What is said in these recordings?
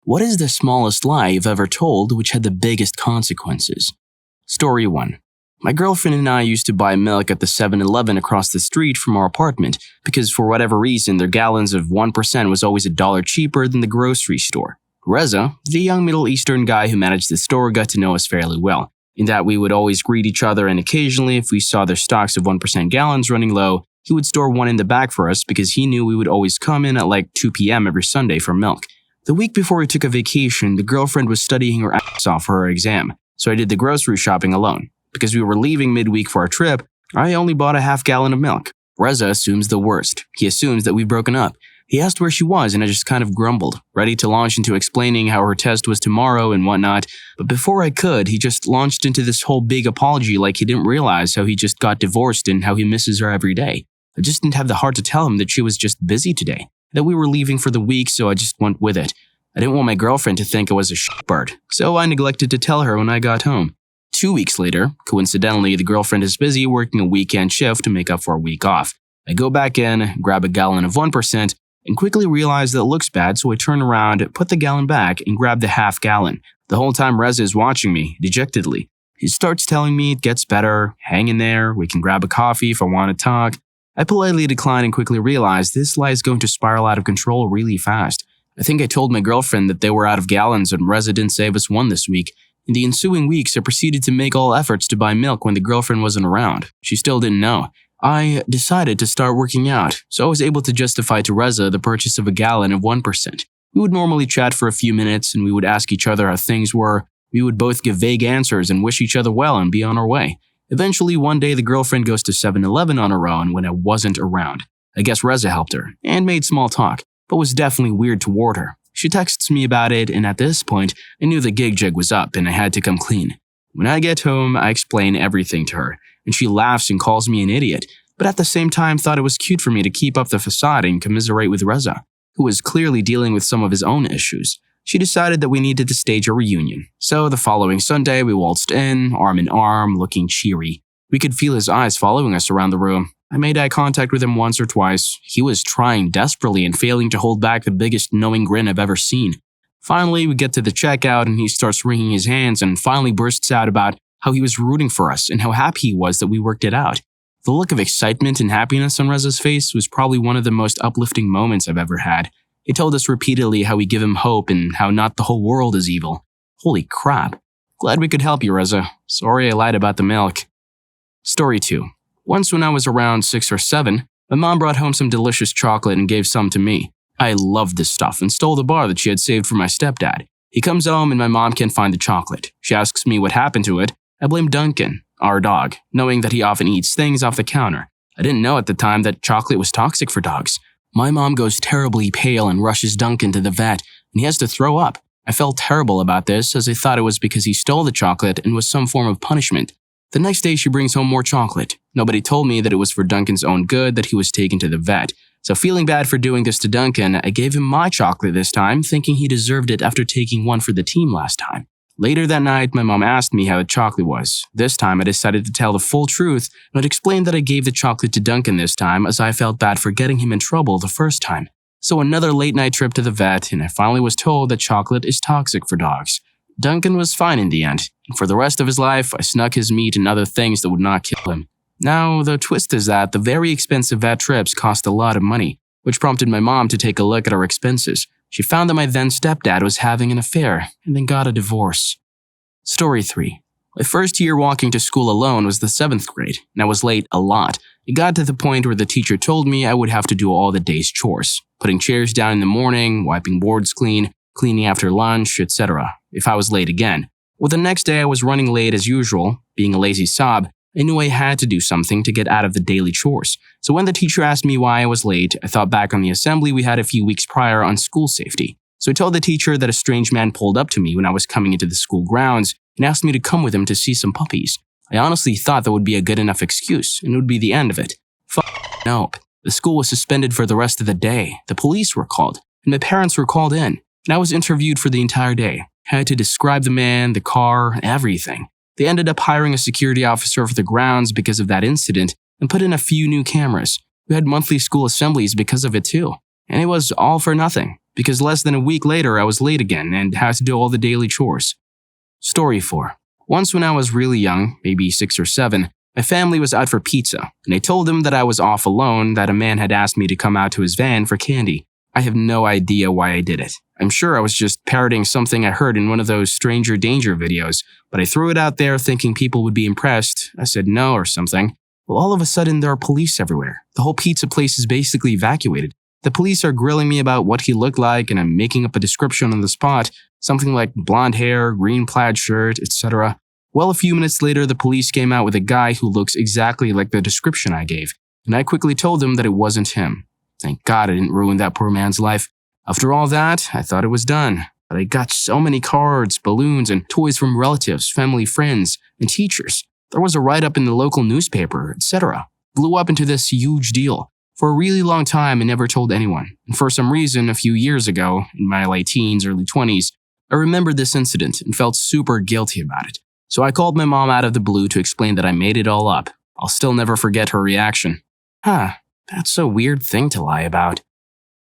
What is the smallest lie you've ever told which had the biggest consequences? Story 1. My girlfriend and I used to buy milk at the 7-Eleven across the street from our apartment because for whatever reason their gallons of 1% was always $1 cheaper than the grocery store. Reza, the young Middle Eastern guy who managed the store, got to know us fairly well, in that we would always greet each other, and occasionally if we saw their stocks of 1% gallons running low, he would store one in the back for us because he knew we would always come in at like 2 p.m. every Sunday for milk. The week before we took a vacation, the girlfriend was studying her ass off for her exam, so I did the grocery shopping alone. Because we were leaving midweek for our trip, I only bought a half gallon of milk. Reza assumes the worst. He assumes that we've broken up. He asked where she was and I just kind of grumbled, ready to launch into explaining how her test was tomorrow and whatnot. But before I could, he just launched into this whole big apology like he didn't realize how he just got divorced and how he misses her every day. I just didn't have the heart to tell him that she was just busy today, that we were leaving for the week, so I just went with it. I didn't want my girlfriend to think I was a shitbird, so I neglected to tell her when I got home. 2 weeks later, coincidentally, the girlfriend is busy working a weekend shift to make up for a week off. I go back in, grab a gallon of 1%, and quickly realize that it looks bad, so I turn around, put the gallon back, and grab the half gallon. The whole time Reza is watching me, dejectedly. He starts telling me it gets better, hang in there, we can grab a coffee if I want to talk. I politely decline and quickly realize this lie is going to spiral out of control really fast. I think I told my girlfriend that they were out of gallons and Reza didn't save us one this week. In the ensuing weeks, I proceeded to make all efforts to buy milk when the girlfriend wasn't around. She still didn't know. I decided to start working out, so I was able to justify to Reza the purchase of a gallon of 1%. We would normally chat for a few minutes and we would ask each other how things were. We would both give vague answers and wish each other well and be on our way. Eventually, one day the girlfriend goes to 7-Eleven on her own when I wasn't around. I guess Reza helped her and made small talk, but was definitely weird toward her. She texts me about it, and at this point, I knew the gig jig was up and I had to come clean. When I get home, I explain everything to her, and she laughs and calls me an idiot, but at the same time thought it was cute for me to keep up the facade and commiserate with Reza, who was clearly dealing with some of his own issues. She decided that we needed to stage a reunion. So the following Sunday, we waltzed in, arm in arm, looking cheery. We could feel his eyes following us around the room. I made eye contact with him once or twice. He was trying desperately and failing to hold back the biggest knowing grin I've ever seen. Finally, we get to the checkout and he starts wringing his hands and finally bursts out about how he was rooting for us and how happy he was that we worked it out. The look of excitement and happiness on Reza's face was probably one of the most uplifting moments I've ever had. He told us repeatedly how we give him hope and how not the whole world is evil. Holy crap. Glad we could help you, Reza. Sorry I lied about the milk. Story 2. Once when I was around 6 or 7, my mom brought home some delicious chocolate and gave some to me. I loved this stuff and stole the bar that she had saved for my stepdad. He comes home and my mom can't find the chocolate. She asks me what happened to it. I blame Duncan, our dog, knowing that he often eats things off the counter. I didn't know at the time that chocolate was toxic for dogs. My mom goes terribly pale and rushes Duncan to the vet, and he has to throw up. I felt terrible about this as I thought it was because he stole the chocolate and was some form of punishment. The next day she brings home more chocolate. Nobody told me that it was for Duncan's own good that he was taken to the vet. So feeling bad for doing this to Duncan, I gave him my chocolate this time, thinking he deserved it after taking one for the team last time. Later that night, my mom asked me how the chocolate was. This time I decided to tell the full truth, but explained that I gave the chocolate to Duncan this time as I felt bad for getting him in trouble the first time. So another late night trip to the vet, and I finally was told that chocolate is toxic for dogs. Duncan was fine in the end, and for the rest of his life, I snuck his meat and other things that would not kill him. Now, the twist is that the very expensive vet trips cost a lot of money, which prompted my mom to take a look at our expenses. She found that my then stepdad was having an affair, and then got a divorce. Story 3. My first year walking to school alone was the 7th grade, and I was late a lot. It got to the point where the teacher told me I would have to do all the day's chores, putting chairs down in the morning, wiping boards clean, cleaning after lunch, etc. if I was late again. Well, the next day I was running late as usual. Being a lazy sob, I knew I had to do something to get out of the daily chores. So when the teacher asked me why I was late, I thought back on the assembly we had a few weeks prior on school safety. So I told the teacher that a strange man pulled up to me when I was coming into the school grounds and asked me to come with him to see some puppies. I honestly thought that would be a good enough excuse, and it would be the end of it. Nope. The school was suspended for the rest of the day. The police were called, and my parents were called in, and I was interviewed for the entire day. I had to describe the man, the car, everything. They ended up hiring a security officer for the grounds because of that incident and put in a few new cameras. We had monthly school assemblies because of it too. And it was all for nothing, because less than a week later I was late again and had to do all the daily chores. Story 4. Once when I was really young, maybe 6 or 7, my family was out for pizza, and I told them that I was off alone, that a man had asked me to come out to his van for candy. I have no idea why I did it. I'm sure I was just parroting something I heard in one of those stranger danger videos, but I threw it out there thinking people would be impressed. I said no or something. Well, all of a sudden there are police everywhere. The whole pizza place is basically evacuated. The police are grilling me about what he looked like, and I'm making up a description on the spot, something like blonde hair, green plaid shirt, etc. Well, a few minutes later, the police came out with a guy who looks exactly like the description I gave, and I quickly told them that it wasn't him. Thank God I didn't ruin that poor man's life. After all that, I thought it was done, but I got so many cards, balloons, and toys from relatives, family, friends, and teachers. There was a write-up in the local newspaper, etc. Blew up into this huge deal. For a really long time, I never told anyone, and for some reason, a few years ago, in my late teens, early 20s, I remembered this incident and felt super guilty about it. So I called my mom out of the blue to explain that I made it all up. I'll still never forget her reaction. That's a weird thing to lie about.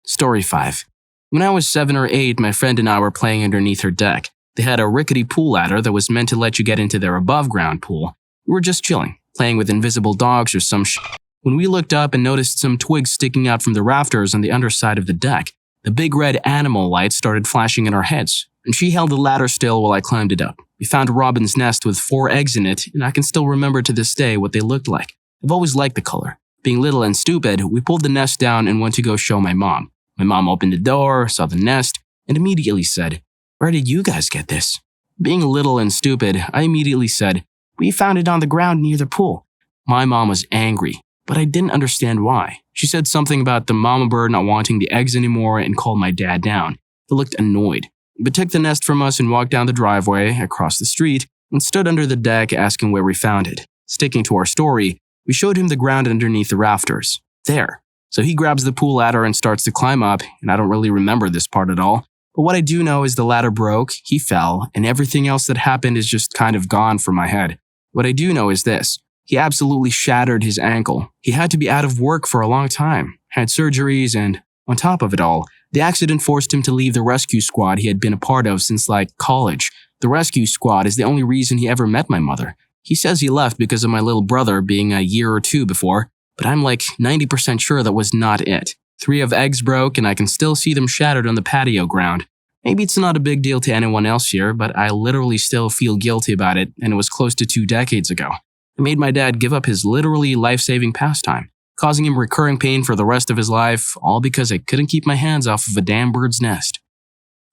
Story 5. When I was 7 or 8, my friend and I were playing underneath her deck. They had a rickety pool ladder that was meant to let you get into their above-ground pool. We were just chilling, playing with invisible dogs or some shit, when we looked up and noticed some twigs sticking out from the rafters on the underside of the deck. The big red animal lights started flashing in our heads, and she held the ladder still while I climbed it up. We found a robin's nest with 4 eggs in it, and I can still remember to this day what they looked like. I've always liked the color. Being little and stupid, we pulled the nest down and went to go show my mom. My mom opened the door, saw the nest, and immediately said, "Where did you guys get this?" Being little and stupid, I immediately said, "We found it on the ground near the pool." My mom was angry, but I didn't understand why. She said something about the mama bird not wanting the eggs anymore and called my dad down. He looked annoyed, but took the nest from us and walked down the driveway, across the street, and stood under the deck asking where we found it. Sticking to our story, we showed him the ground underneath the rafters. There. So he grabs the pool ladder and starts to climb up, and I don't really remember this part at all. But what I do know is the ladder broke, he fell, and everything else that happened is just kind of gone from my head. What I do know is this. He absolutely shattered his ankle. He had to be out of work for a long time, had surgeries, and on top of it all, the accident forced him to leave the rescue squad he had been a part of since college. The rescue squad is the only reason he ever met my mother. He says he left because of my little brother being a year or 2 before, but I'm 90% sure that was not it. 3 of eggs broke and I can still see them shattered on the patio ground. Maybe it's not a big deal to anyone else here, but I literally still feel guilty about it, and it was close to 2 decades ago. It made my dad give up his literally life-saving pastime, causing him recurring pain for the rest of his life, all because I couldn't keep my hands off of a damn bird's nest.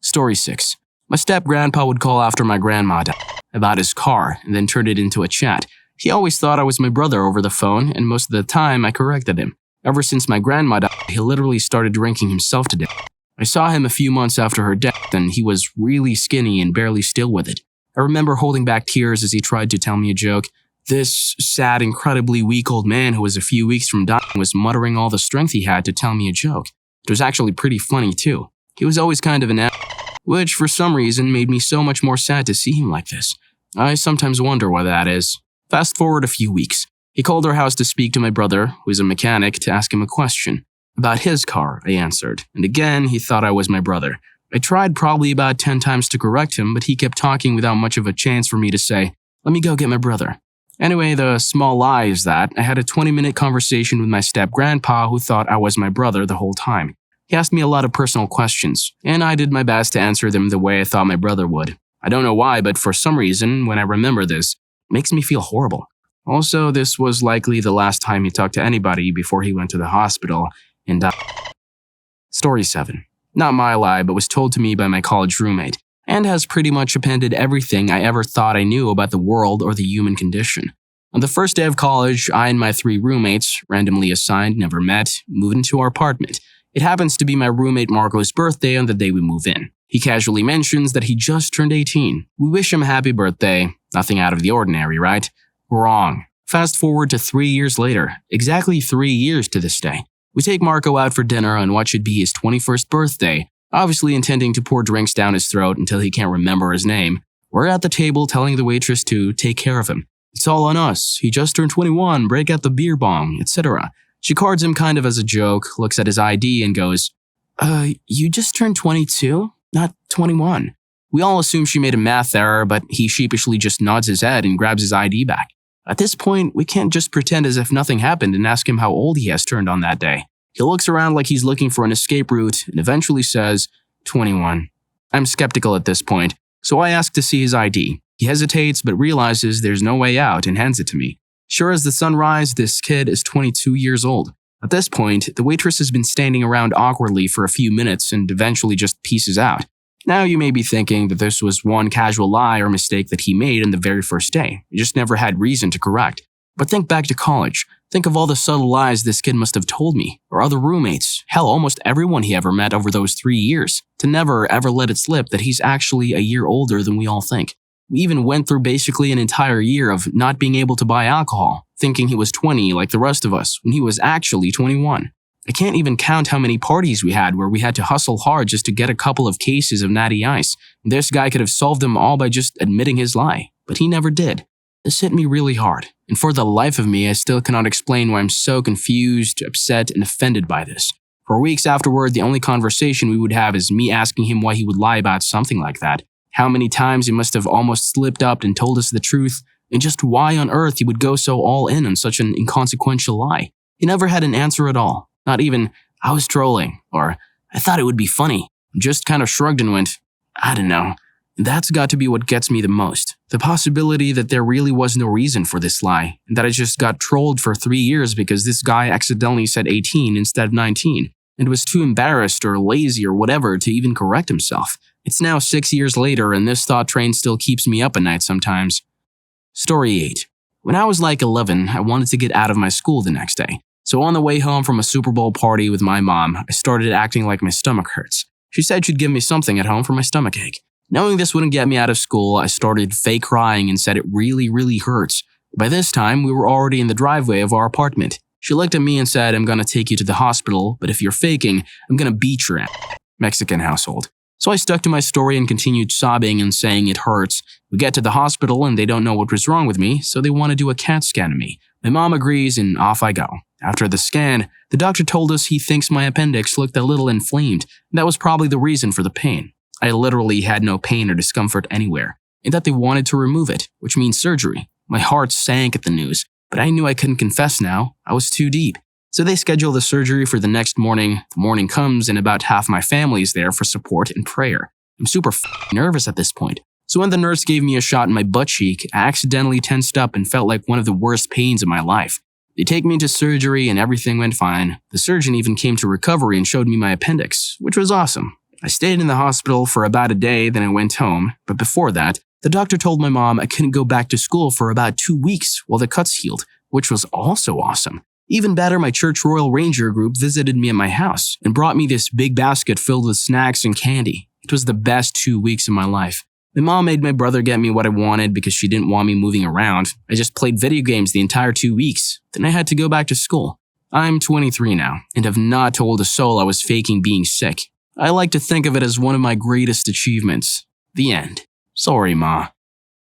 Story 6. My step-grandpa would call after my grandma died about his car and then turn it into a chat. He always thought I was my brother over the phone, and most of the time I corrected him. Ever since my grandma died, he literally started drinking himself to death. I saw him a few months after her death, and he was really skinny and barely still with it. I remember holding back tears as he tried to tell me a joke. This sad, incredibly weak old man who was a few weeks from dying was muttering all the strength he had to tell me a joke. It was actually pretty funny too. He was always kind of an ass, which for some reason made me so much more sad to see him like this. I sometimes wonder why that is. Fast forward a few weeks. He called our house to speak to my brother, who is a mechanic, to ask him a question. About his car, I answered, and again he thought I was my brother. I tried probably about 10 times to correct him, but he kept talking without much of a chance for me to say, "Let me go get my brother." Anyway, the small lie is that I had a 20-minute conversation with my step-grandpa who thought I was my brother the whole time. He asked me a lot of personal questions, and I did my best to answer them the way I thought my brother would. I don't know why, but for some reason, when I remember this, it makes me feel horrible. Also, this was likely the last time he talked to anybody before he went to the hospital and died. Story 7. Not my lie, but was told to me by my college roommate, and has pretty much appended everything I ever thought I knew about the world or the human condition. On the first day of college, I and my 3 roommates, randomly assigned, never met, moved into our apartment. It happens to be my roommate Marco's birthday on the day we move in. He casually mentions that he just turned 18. We wish him a happy birthday. Nothing out of the ordinary, right? Wrong. Fast forward to 3 years later, exactly 3 years to this day. We take Marco out for dinner on what should be his 21st birthday, obviously intending to pour drinks down his throat until he can't remember his name. We're at the table telling the waitress to take care of him. It's all on us. He just turned 21, break out the beer bong, etc. She cards him kind of as a joke, looks at his ID and goes, You just turned 22? Not 21. We all assume she made a math error, but he sheepishly just nods his head and grabs his ID back. At this point, we can't just pretend as if nothing happened and ask him how old he has turned on that day. He looks around like he's looking for an escape route and eventually says, 21. I'm skeptical at this point, so I ask to see his ID. He hesitates but realizes there's no way out and hands it to me. Sure as the sunrise, this kid is 22 years old. At this point, the waitress has been standing around awkwardly for a few minutes and eventually just pieces out. Now you may be thinking that this was one casual lie or mistake that he made on the very first day. He just never had reason to correct. But think back to college. Think of all the subtle lies this kid must have told me, or other roommates, hell, almost everyone he ever met over those 3 years, to never ever let it slip that he's actually a year older than we all think. We even went through basically an entire year of not being able to buy alcohol, thinking he was 20 like the rest of us, when he was actually 21. I can't even count how many parties we had where we had to hustle hard just to get a couple of cases of natty ice. This guy could have solved them all by just admitting his lie, but he never did. This hit me really hard, and for the life of me, I still cannot explain why I'm so confused, upset, and offended by this. For weeks afterward, the only conversation we would have is me asking him why he would lie about something like that, how many times he must have almost slipped up and told us the truth, and just why on earth he would go so all in on such an inconsequential lie. He never had an answer at all. Not even, I was trolling, or I thought it would be funny. Just kind of shrugged and went, I don't know. That's got to be what gets me the most. The possibility that there really was no reason for this lie, and that I just got trolled for 3 years because this guy accidentally said 18 instead of 19, and was too embarrassed or lazy or whatever to even correct himself. It's now 6 years later, and this thought train still keeps me up at night sometimes. Story 8. When I was like 11, I wanted to get out of my school the next day. So on the way home from a Super Bowl party with my mom, I started acting like my stomach hurts. She said she'd give me something at home for my stomachache. Knowing this wouldn't get me out of school, I started fake crying and said it really, really hurts. By this time, we were already in the driveway of our apartment. She looked at me and said, I'm gonna take you to the hospital, but if you're faking, I'm gonna beat your ass. Mexican household. So I stuck to my story and continued sobbing and saying it hurts. We get to the hospital and they don't know what was wrong with me, so they want to do a CAT scan of me. My mom agrees and off I go. After the scan, the doctor told us he thinks my appendix looked a little inflamed, and that was probably the reason for the pain. I literally had no pain or discomfort anywhere, and that they wanted to remove it, which means surgery. My heart sank at the news, but I knew I couldn't confess now. I was too deep. So they schedule the surgery for the next morning. The morning comes and about half my family is there for support and prayer. I'm super nervous at this point. So when the nurse gave me a shot in my butt cheek, I accidentally tensed up and felt like one of the worst pains of my life. They take me into surgery and everything went fine. The surgeon even came to recovery and showed me my appendix, which was awesome. I stayed in the hospital for about a day, then I went home. But before that, the doctor told my mom I couldn't go back to school for about 2 weeks while the cuts healed, which was also awesome. Even better, my church Royal Ranger group visited me at my house and brought me this big basket filled with snacks and candy. It was the best 2 weeks of my life. My mom made my brother get me what I wanted because she didn't want me moving around. I just played video games the entire 2 weeks. Then I had to go back to school. I'm 23 now and have not told a soul I was faking being sick. I like to think of it as one of my greatest achievements. The end. Sorry, Ma.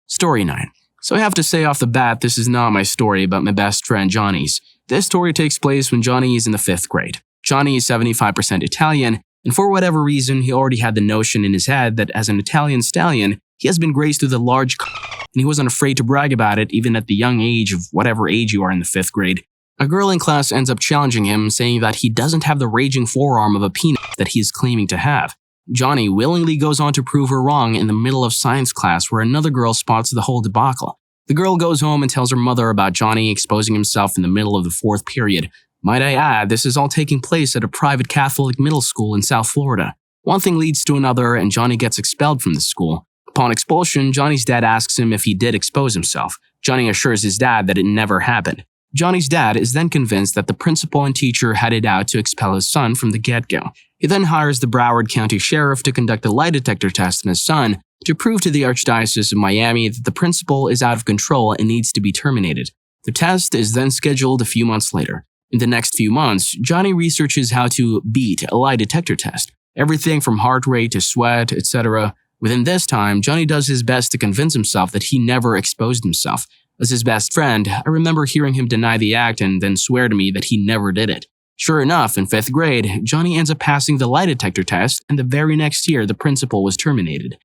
Story 9. So I have to say off the bat, this is not my story about my best friend Johnny's. This story takes place when Johnny is in the 5th grade. Johnny is 75% Italian, and for whatever reason, he already had the notion in his head that as an Italian stallion, he has been graced with a large and he wasn't afraid to brag about it even at the young age of whatever age you are in the 5th grade. A girl in class ends up challenging him, saying that he doesn't have the raging forearm of a peanut that he is claiming to have. Johnny willingly goes on to prove her wrong in the middle of science class where another girl spots the whole debacle. The girl goes home and tells her mother about Johnny exposing himself in the middle of the 4th period. Might I add, this is all taking place at a private Catholic middle school in South Florida. One thing leads to another and Johnny gets expelled from the school. Upon expulsion, Johnny's dad asks him if he did expose himself. Johnny assures his dad that it never happened. Johnny's dad is then convinced that the principal and teacher had it out to expel his son from the get-go. He then hires the Broward County Sheriff to conduct a lie detector test on his son to prove to the Archdiocese of Miami that the principal is out of control and needs to be terminated. The test is then scheduled a few months later. In the next few months, Johnny researches how to beat a lie detector test. Everything from heart rate to sweat, etc. Within this time, Johnny does his best to convince himself that he never exposed himself. As his best friend, I remember hearing him deny the act and then swear to me that he never did it. Sure enough, in 5th grade, Johnny ends up passing the lie detector test, and the very next year, the principal was terminated.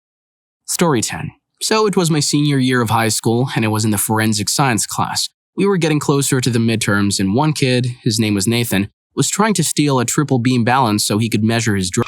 Story 10. So it was my senior year of high school, and it was in the forensic science class. We were getting closer to the midterms, and one kid, his name was Nathan, was trying to steal a triple beam balance so he could measure his drug.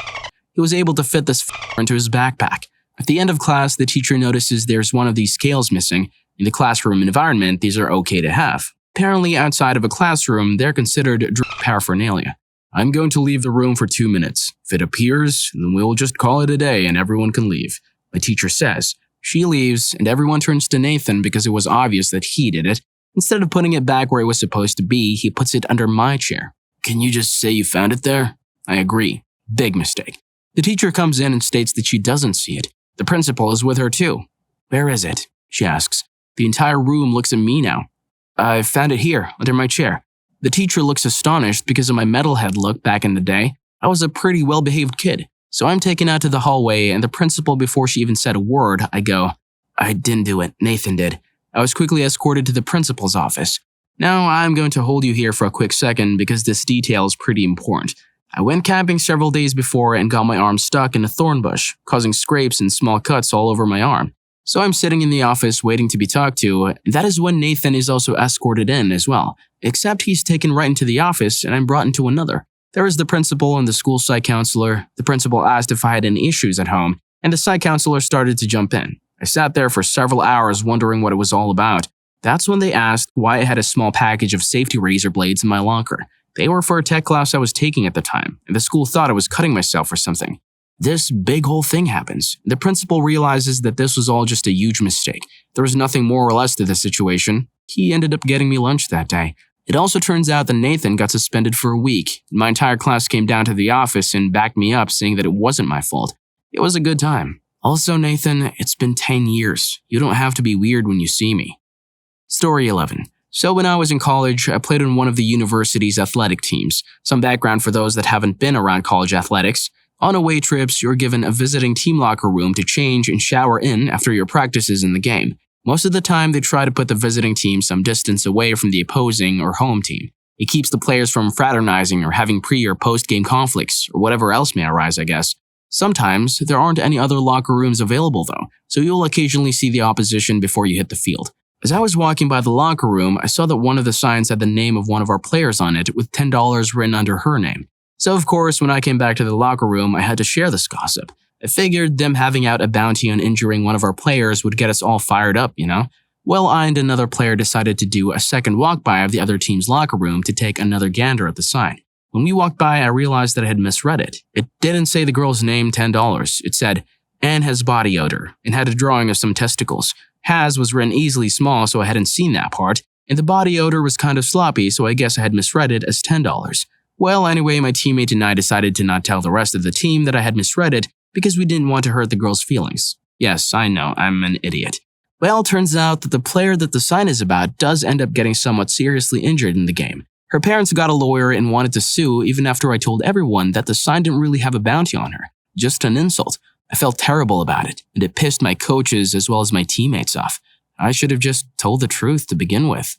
He was able to fit this into his backpack. At the end of class, the teacher notices there's one of these scales missing. In the classroom environment, these are okay to have. Apparently, outside of a classroom, they're considered drug paraphernalia. I'm going to leave the room for 2 minutes. If it appears, then we'll just call it a day and everyone can leave, my teacher says. She leaves, and everyone turns to Nathan because it was obvious that he did it. Instead of putting it back where it was supposed to be, he puts it under my chair. Can you just say you found it there? I agree. Big mistake. The teacher comes in and states that she doesn't see it. The principal is with her too. Where is it? She asks. The entire room looks at me now. I found it here, under my chair. The teacher looks astonished because of my metalhead look back in the day. I was a pretty well-behaved kid. So I'm taken out to the hallway, and the principal, before she even said a word, I go, I didn't do it, Nathan did. I was quickly escorted to the principal's office. Now I'm going to hold you here for a quick second because this detail is pretty important. I went camping several days before and got my arm stuck in a thorn bush, causing scrapes and small cuts all over my arm. So I'm sitting in the office waiting to be talked to, and that is when Nathan is also escorted in as well, except he's taken right into the office and I'm brought into another. There is the principal and the school psych counselor. The principal asked if I had any issues at home, and the psych counselor started to jump in. I sat there for several hours wondering what it was all about. That's when they asked why I had a small package of safety razor blades in my locker. They were for a tech class I was taking at the time, and the school thought I was cutting myself or something. This big whole thing happens. The principal realizes that this was all just a huge mistake. There was nothing more or less to the situation. He ended up getting me lunch that day. It also turns out that Nathan got suspended for a week. My entire class came down to the office and backed me up, saying that it wasn't my fault. It was a good time. Also, Nathan, it's been 10 years. You don't have to be weird when you see me. Story 11. So when I was in college, I played on one of the university's athletic teams. Some background for those that haven't been around college athletics. On away trips, you're given a visiting team locker room to change and shower in after your practices in the game. Most of the time, they try to put the visiting team some distance away from the opposing or home team. It keeps the players from fraternizing or having pre- or post-game conflicts, or whatever else may arise, I guess. Sometimes, there aren't any other locker rooms available though, so you'll occasionally see the opposition before you hit the field. As I was walking by the locker room, I saw that one of the signs had the name of one of our players on it with $10 written under her name. So of course, when I came back to the locker room, I had to share this gossip. I figured them having out a bounty on injuring one of our players would get us all fired up, you know? Well, I and another player decided to do a second walk-by of the other team's locker room to take another gander at the sign. When we walked by, I realized that I had misread it. It didn't say the girl's name $10. It said, Anne has body odor, and had a drawing of some testicles. Has was written easily small, so I hadn't seen that part, and the body odor was kind of sloppy, so I guess I had misread it as $10. Well, anyway, my teammate and I decided to not tell the rest of the team that I had misread it because we didn't want to hurt the girl's feelings. Yes, I know, I'm an idiot. Well, turns out that the player that the sign is about does end up getting somewhat seriously injured in the game. Her parents got a lawyer and wanted to sue even after I told everyone that the sign didn't really have a bounty on her. Just an insult. I felt terrible about it, and it pissed my coaches as well as my teammates off. I should have just told the truth to begin with.